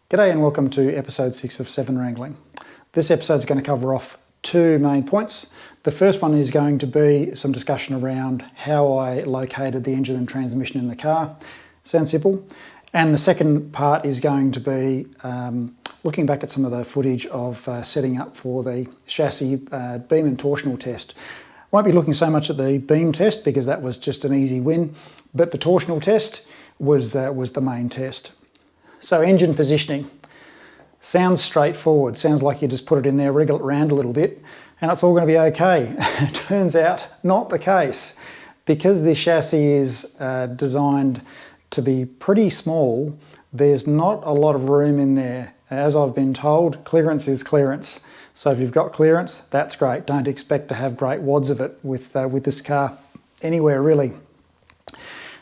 G'day and welcome to episode 6 of 7 Wrangling. This episode is going to cover off two main points. The first one is going to be some discussion around how I located the engine and transmission in the car. Sounds simple. And the second part is going to be looking back at some of the footage of setting up for the chassis beam and torsional test. Won't be looking so much at the beam test because that was just an easy win, but the torsional test was the main test. So engine positioning. Sounds straightforward. Sounds like you just put it in there, wriggle it around a little bit, and it's all going to be okay. Turns out, not the case. Because this chassis is designed to be pretty small, there's not a lot of room in there. As I've been told, clearance is clearance. So if you've got clearance, that's great. Don't expect to have great wads of it with this car anywhere really.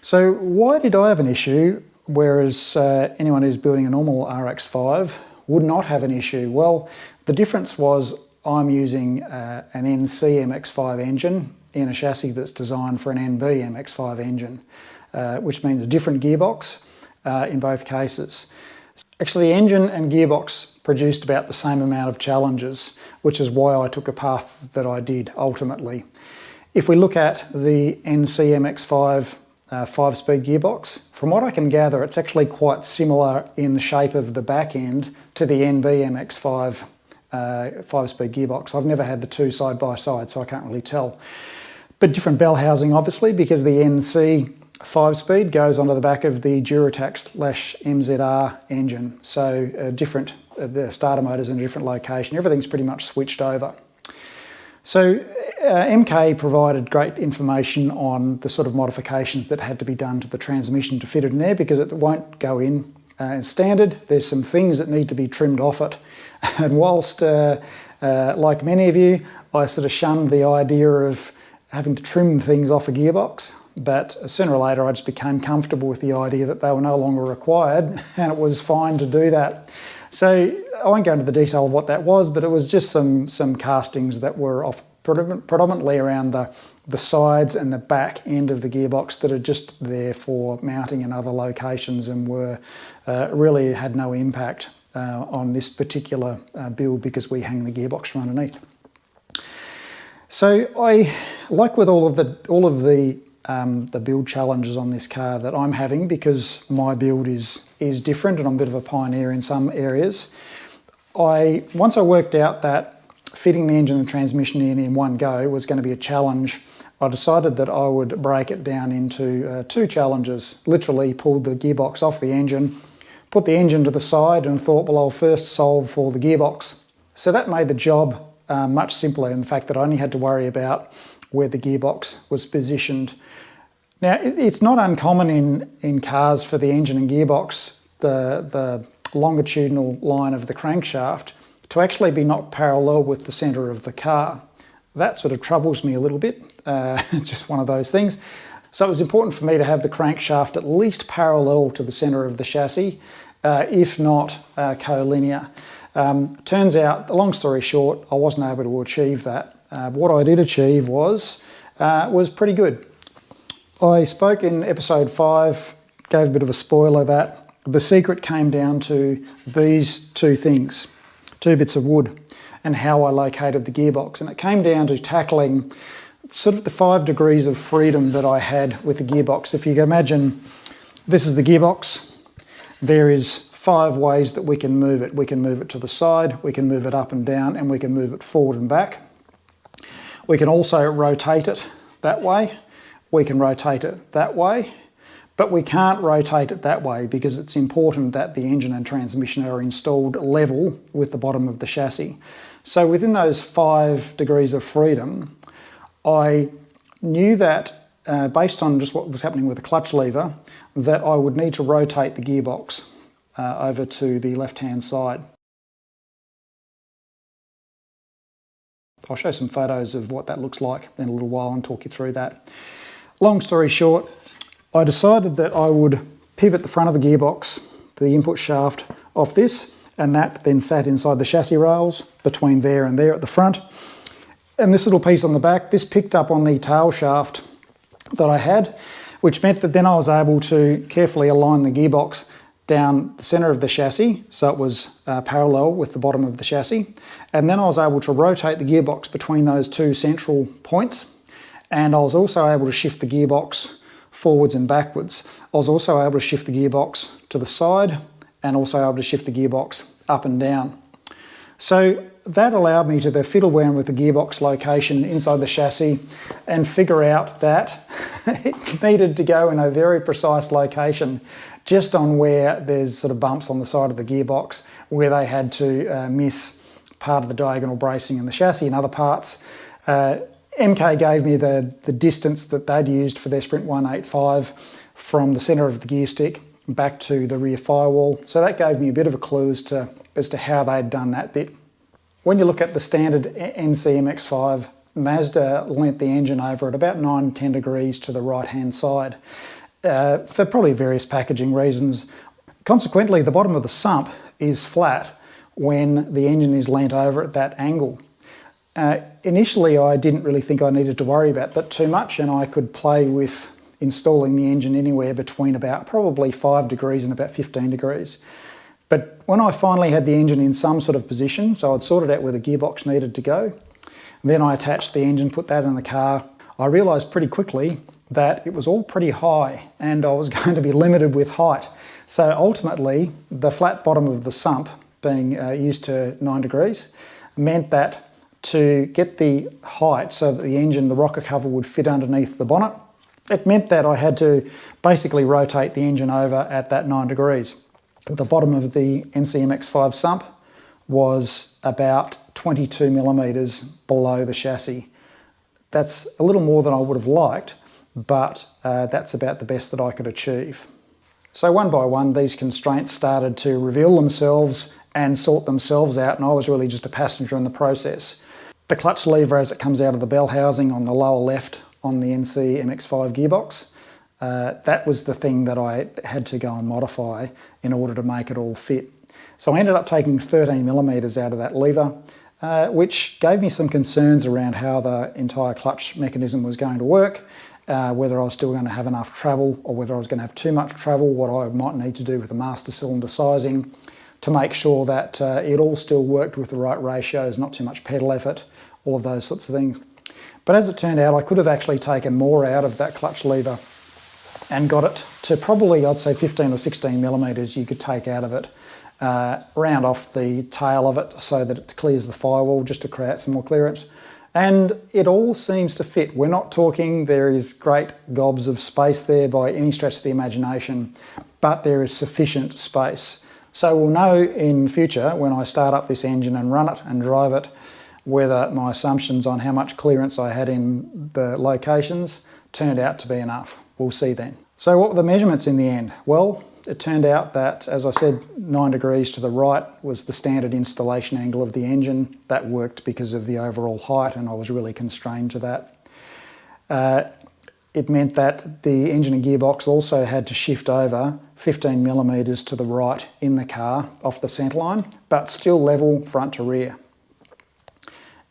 So why did I have an issue, whereas anyone who's building a normal RX-5 would not have an issue? Well, the difference was I'm using an NC MX-5 engine in a chassis that's designed for an NB MX-5 engine, which means a different gearbox in both cases. Actually, the engine and gearbox produced about the same amount of challenges, which is why I took a path that I did ultimately. If we look at the NC MX-5 5-speed gearbox, from what I can gather, it's actually quite similar in the shape of the back end to the NB MX-5 5-speed gearbox. I've never had the two side by side, so I can't really tell. But different bell housing, obviously, because the NC 5-speed goes onto the back of the Duratac/MZR engine. So the starter motor's in a different location. Everything's pretty much switched over. So MK provided great information on the sort of modifications that had to be done to the transmission to fit it in there, because it won't go in as standard. There's some things that need to be trimmed off it. And whilst, like many of you, I sort of shunned the idea of having to trim things off a gearbox, but sooner or later I just became comfortable with the idea that they were no longer required, and it was fine to do that. So I won't go into the detail of what that was, but it was just some castings that were off predominantly around the sides and the back end of the gearbox that are just there for mounting in other locations and were really had no impact on this particular build because we hang the gearbox from underneath. So I, like with all of the build challenges on this car that I'm having, because my build is different and I'm a bit of a pioneer in some areas, once I worked out that fitting the engine and transmission in one go was going to be a challenge, I decided that I would break it down into two challenges. Literally pulled the gearbox off the engine, put the engine to the side, and thought, well, I'll first solve for the gearbox. So that made the job much simpler in the fact that I only had to worry about where the gearbox was positioned. Now, it's not uncommon in cars for the engine and gearbox, the longitudinal line of the crankshaft, to actually be not parallel with the centre of the car. That sort of troubles me a little bit. It's just one of those things. So it was important for me to have the crankshaft at least parallel to the centre of the chassis, if not collinear. Turns out, long story short, I wasn't able to achieve that. What I did achieve was pretty good. I spoke in episode 5, gave a bit of a spoiler that the secret came down to these two things, two bits of wood, and how I located the gearbox. And it came down to tackling sort of the 5 degrees of freedom that I had with the gearbox. If you can imagine, this is the gearbox. There is 5 ways that we can move it. We can move it to the side, we can move it up and down, and we can move it forward and back. We can also rotate it that way. We can rotate it that way, but we can't rotate it that way because it's important that the engine and transmission are installed level with the bottom of the chassis. So within those 5 degrees of freedom, I knew that based on just what was happening with the clutch lever, that I would need to rotate the gearbox over to the left-hand side. I'll show some photos of what that looks like in a little while and talk you through that. Long story short, I decided that I would pivot the front of the gearbox, the input shaft, off this, and that then sat inside the chassis rails between there and there at the front. And this little piece on the back, this picked up on the tail shaft that I had, which meant that then I was able to carefully align the gearbox down the centre of the chassis, so it was parallel with the bottom of the chassis. And then I was able to rotate the gearbox between those two central points. And I was also able to shift the gearbox forwards and backwards. I was also able to shift the gearbox to the side and also able to shift the gearbox up and down. So that allowed me to fiddle around with the gearbox location inside the chassis and figure out that it needed to go in a very precise location, just on where there's sort of bumps on the side of the gearbox where they had to miss part of the diagonal bracing in the chassis and other parts. MK gave me the distance that they'd used for their Sprint 185 from the centre of the gear stick back to the rear firewall. So that gave me a bit of a clue as to how they'd done that bit. When you look at the standard NC MX-5, Mazda leant the engine over at about 9-10 degrees to the right-hand side for probably various packaging reasons. Consequently, the bottom of the sump is flat when the engine is leant over at that angle. Initially, I didn't really think I needed to worry about that too much, and I could play with installing the engine anywhere between about probably 5 degrees and about 15 degrees. But when I finally had the engine in some sort of position, so I'd sorted out where the gearbox needed to go, then I attached the engine, put that in the car, I realised pretty quickly that it was all pretty high and I was going to be limited with height. So ultimately, the flat bottom of the sump being used to 9 degrees meant that to get the height so that the engine, the rocker cover, would fit underneath the bonnet, it meant that I had to basically rotate the engine over at that 9 degrees. The bottom of the NCMX-5 sump was about 22 millimetres below the chassis. That's a little more than I would have liked, but that's about the best that I could achieve. So one by one, these constraints started to reveal themselves and sort themselves out, and I was really just a passenger in the process. The clutch lever as it comes out of the bell housing on the lower left on the NC MX-5 gearbox, that was the thing that I had to go and modify in order to make it all fit. So I ended up taking 13 millimetres out of that lever, which gave me some concerns around how the entire clutch mechanism was going to work, whether I was still going to have enough travel or whether I was going to have too much travel, what I might need to do with the master cylinder sizing to make sure that it all still worked with the right ratios, not too much pedal effort, all of those sorts of things. But as it turned out, I could have actually taken more out of that clutch lever and got it to probably, I'd say 15 or 16 millimetres you could take out of it, round off the tail of it so that it clears the firewall just to create some more clearance. And it all seems to fit. We're not talking there is great gobs of space there by any stretch of the imagination, but there is sufficient space. So we'll know in future when I start up this engine and run it and drive it, whether my assumptions on how much clearance I had in the locations turned out to be enough. We'll see then. So what were the measurements in the end? Well, it turned out that, as I said, 9 degrees to the right was the standard installation angle of the engine. That worked because of the overall height, and I was really constrained to that. It meant that the engine and gearbox also had to shift over 15 millimetres to the right in the car off the centreline, but still level front to rear.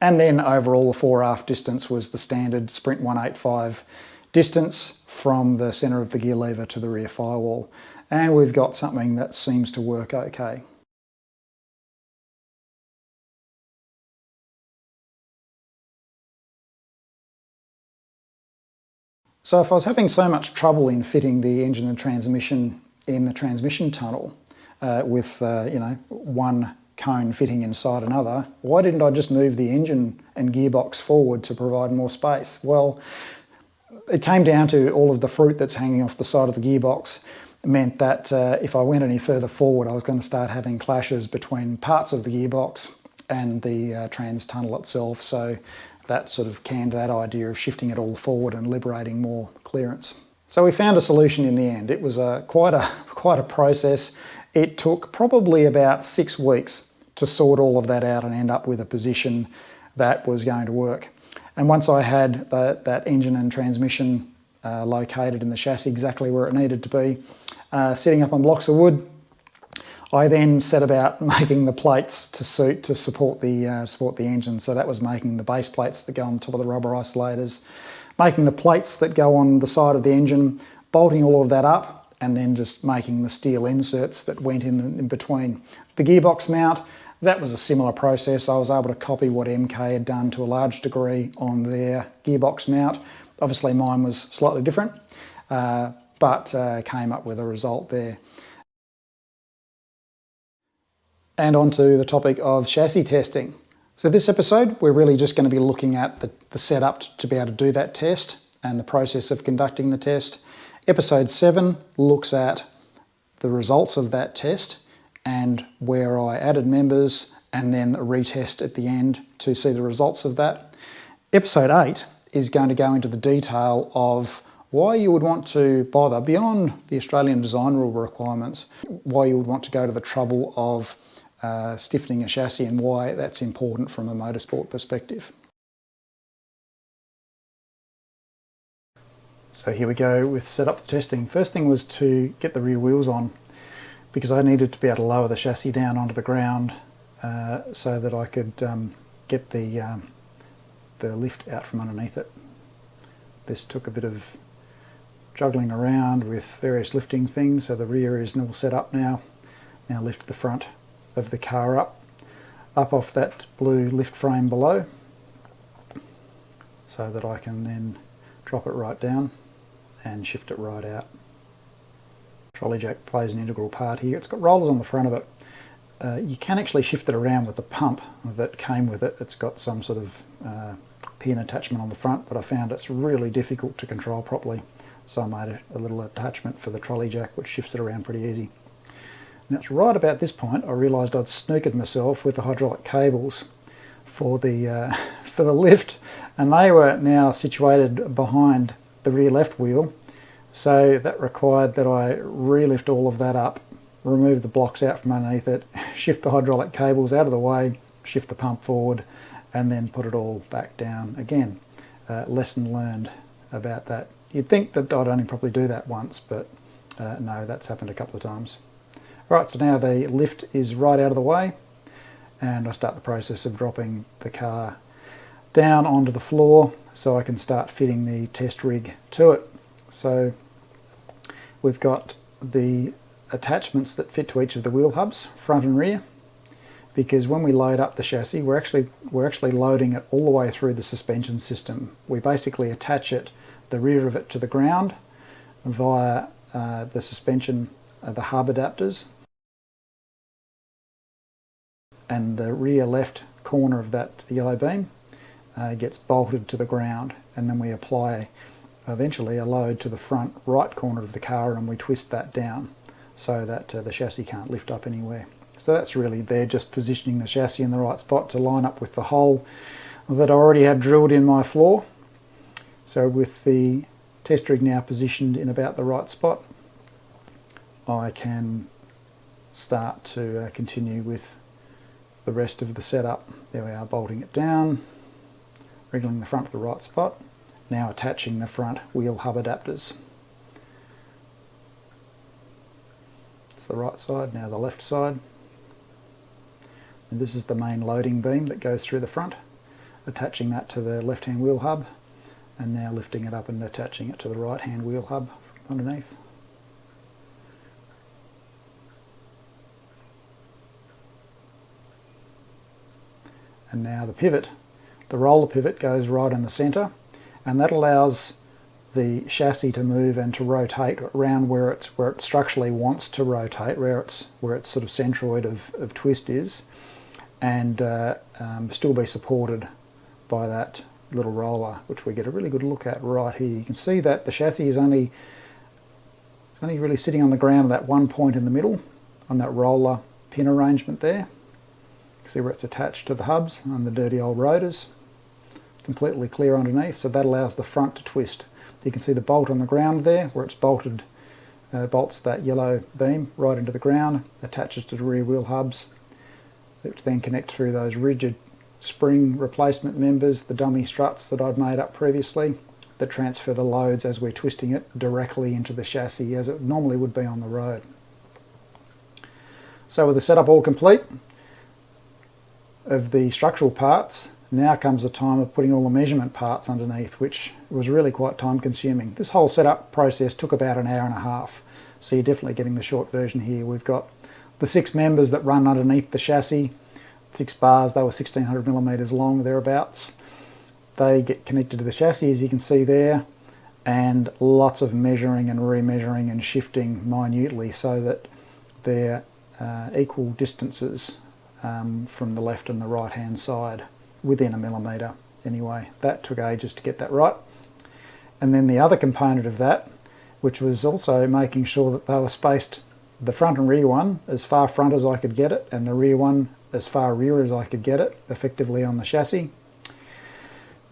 And then overall the fore-aft distance was the standard Sprint 185 distance from the centre of the gear lever to the rear firewall. And we've got something that seems to work okay. So if I was having so much trouble in fitting the engine and transmission in the transmission tunnel with one cone fitting inside another, why didn't I just move the engine and gearbox forward to provide more space? Well, it came down to all of the fruit that's hanging off the side of the gearbox. It meant that if I went any further forward, I was going to start having clashes between parts of the gearbox and the trans tunnel itself. So that sort of canned that idea of shifting it all forward and liberating more clearance. So we found a solution in the end. It was quite a process. It took probably about 6 weeks to sort all of that out and end up with a position that was going to work. And once I had that engine and transmission located in the chassis exactly where it needed to be, sitting up on blocks of wood, I then set about making the plates to support the engine. So that was making the base plates that go on top of the rubber isolators, making the plates that go on the side of the engine, bolting all of that up, and then just making the steel inserts that went in between. The gearbox mount, that was a similar process. I was able to copy what MK had done to a large degree on their gearbox mount. Obviously mine was slightly different, but came up with a result there. And on to the topic of chassis testing. So this episode, we're really just going to be looking at the setup to be able to do that test and the process of conducting the test. Episode 7 looks at the results of that test and where I added members and then a retest at the end to see the results of that. Episode 8 is going to go into the detail of why you would want to bother, beyond the Australian design rule requirements, why you would want to go to the trouble of stiffening a chassis and why that's important from a motorsport perspective. So here we go with setup for testing. First thing was to get the rear wheels on, because I needed to be able to lower the chassis down onto the ground so that I could get the lift out from underneath it. This took a bit of juggling around with various lifting things, so the rear is all set up now. Now lift the front of the car up off that blue lift frame below, so that I can then drop it right down and shift it right out. Trolley jack plays an integral part here. It's got rollers on the front of it. You can actually shift it around with the pump that came with it. It's got some sort of pin attachment on the front, but I found it's really difficult to control properly. So I made a little attachment for the trolley jack which shifts it around pretty easy. Now it's right about this point I realised I'd snookered myself with the hydraulic cables for the lift, and they were now situated behind the rear left wheel, so that required that I relift all of that up, remove the blocks out from underneath it, shift the hydraulic cables out of the way, shift the pump forward, and then put it all back down again. Lesson learned about that. You'd think that I'd only probably do that once, but no, that's happened a couple of times. Right, so now the lift is right out of the way, and I start the process of dropping the car down onto the floor so I can start fitting the test rig to it. So we've got the attachments that fit to each of the wheel hubs, front and rear, because when we load up the chassis, we're actually loading it all the way through the suspension system. We basically attach it, the rear of it, to the ground via the suspension, the hub adapters, and the rear left corner of that yellow beam gets bolted to the ground, and then we apply eventually a load to the front right corner of the car, and we twist that down so that the chassis can't lift up anywhere. So that's really there, just positioning the chassis in the right spot to line up with the hole that I already had drilled in my floor. So with the test rig now positioned in about the right spot, I can start to continue with the rest of the setup. There we are, bolting it down, wriggling the front to the right spot, now attaching the front wheel hub adapters. It's the right side, now the left side. And this is the main loading beam that goes through the front, attaching that to the left hand wheel hub, and now lifting it up and attaching it to the right hand wheel hub from underneath. And now the pivot, the roller pivot, goes right in the centre, and that allows the chassis to move and to rotate around where it structurally wants to rotate, where its sort of centroid of twist is, and still be supported by that little roller, which we get a really good look at right here. You can see that the chassis is only really sitting on the ground at that one point in the middle on that roller pin arrangement there. See where it's attached to the hubs and the dirty old rotors, completely clear underneath, so that allows the front to twist. You can see the bolt on the ground there where it's bolted, bolts that yellow beam right into the ground, attaches to the rear wheel hubs, which then connect through those rigid spring replacement members, the dummy struts that I'd made up previously, that transfer the loads as we're twisting it directly into the chassis as it normally would be on the road. So with the setup all complete of the structural parts, now comes the time of putting all the measurement parts underneath, which was really quite time consuming. This whole setup process took about an hour and a half. So you're definitely getting the short version here. We've got the 6 members that run underneath the chassis, 6 bars. They were 1600 millimeters long, thereabouts. They get connected to the chassis, as you can see there, and lots of measuring and remeasuring and shifting minutely so that they're equal distances from the left and the right hand side, within a millimetre anyway. That took ages to get that right. And then the other component of that, which was also making sure that they were spaced, the front and rear one as far front as I could get it, and the rear one as far rear as I could get it, effectively on the chassis.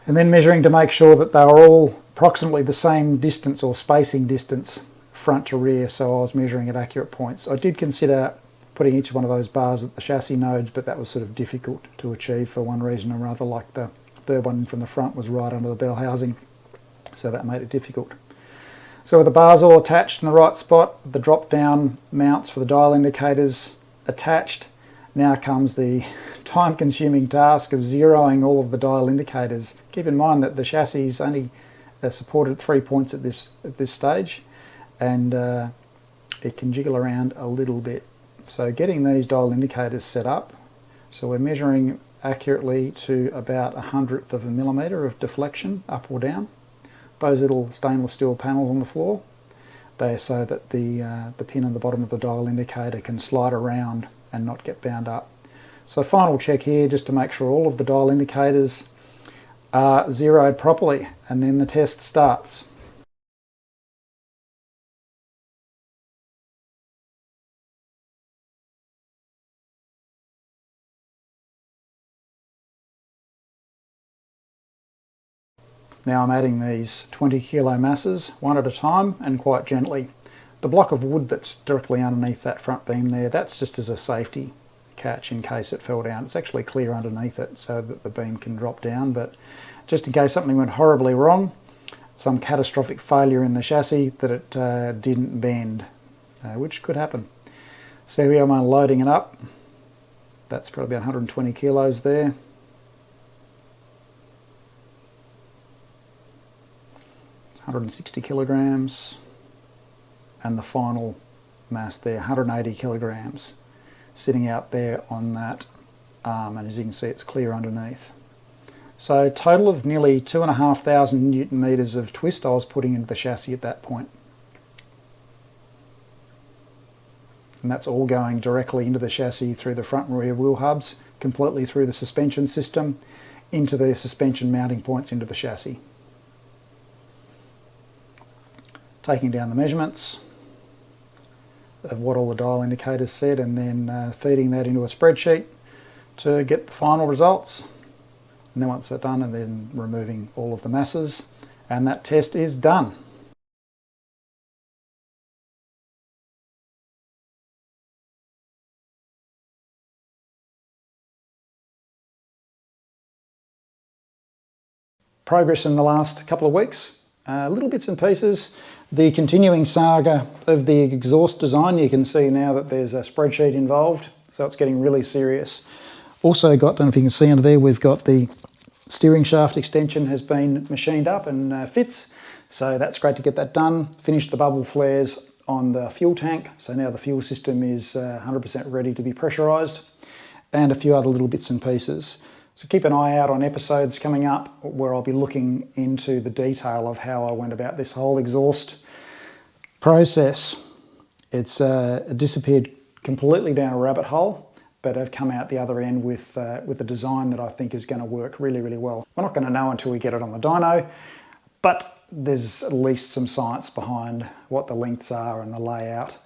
And then measuring to make sure that they were all approximately the same distance or spacing distance front to rear, so I was measuring at accurate points. I did consider putting each one of those bars at the chassis nodes, but that was sort of difficult to achieve for one reason or another, like the third one from the front was right under the bell housing, so that made it difficult. So with the bars all attached in the right spot, the drop down mounts for the dial indicators attached, now comes the time consuming task of zeroing all of the dial indicators. Keep in mind that the chassis is only supported 3 points at this stage, and it can jiggle around a little bit. So getting these dial indicators set up, so we're measuring accurately to about 1/100th of a millimetre of deflection up or down. Those little stainless steel panels on the floor, they're so that the pin on the bottom of the dial indicator can slide around and not get bound up. So final check here just to make sure all of the dial indicators are zeroed properly, and then the test starts. Now I'm adding these 20 kilo masses one at a time and quite gently. The block of wood that's directly underneath that front beam there, that's just as a safety catch in case it fell down. It's actually clear underneath it so that the beam can drop down, but just in case something went horribly wrong, some catastrophic failure in the chassis, that it didn't bend, which could happen. So here I'm loading it up. That's probably about 120 kilos there. 160 kilograms, and the final mass there, 180 kilograms, sitting out there on that arm, and as you can see it's clear underneath. So total of nearly 2,500 Newton meters of twist I was putting into the chassis at that point. And that's all going directly into the chassis through the front and rear wheel hubs, completely through the suspension system, into the suspension mounting points into the chassis. Taking down the measurements of what all the dial indicators said, and then feeding that into a spreadsheet to get the final results. And then once that's done, and then removing all of the masses, and that test is done. Progress in the last couple of weeks. Little bits and pieces. The continuing saga of the exhaust design, you can see now that there's a spreadsheet involved, so it's getting really serious. Also got, I don't know if you can see under there, we've got the steering shaft extension has been machined up and fits, so that's great to get that done. Finished the bubble flares on the fuel tank, so now the fuel system is 100% ready to be pressurised, and a few other little bits and pieces. So keep an eye out on episodes coming up where I'll be looking into the detail of how I went about this whole exhaust process. It's disappeared completely down a rabbit hole, but I've come out the other end with a design that I think is going to work really, really well. We're not going to know until we get it on the dyno, but there's at least some science behind what the lengths are and the layout.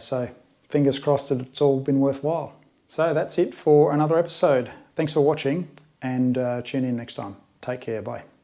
So fingers crossed that it's all been worthwhile. So that's it for another episode. Thanks for watching, and tune in next time. Take care, bye.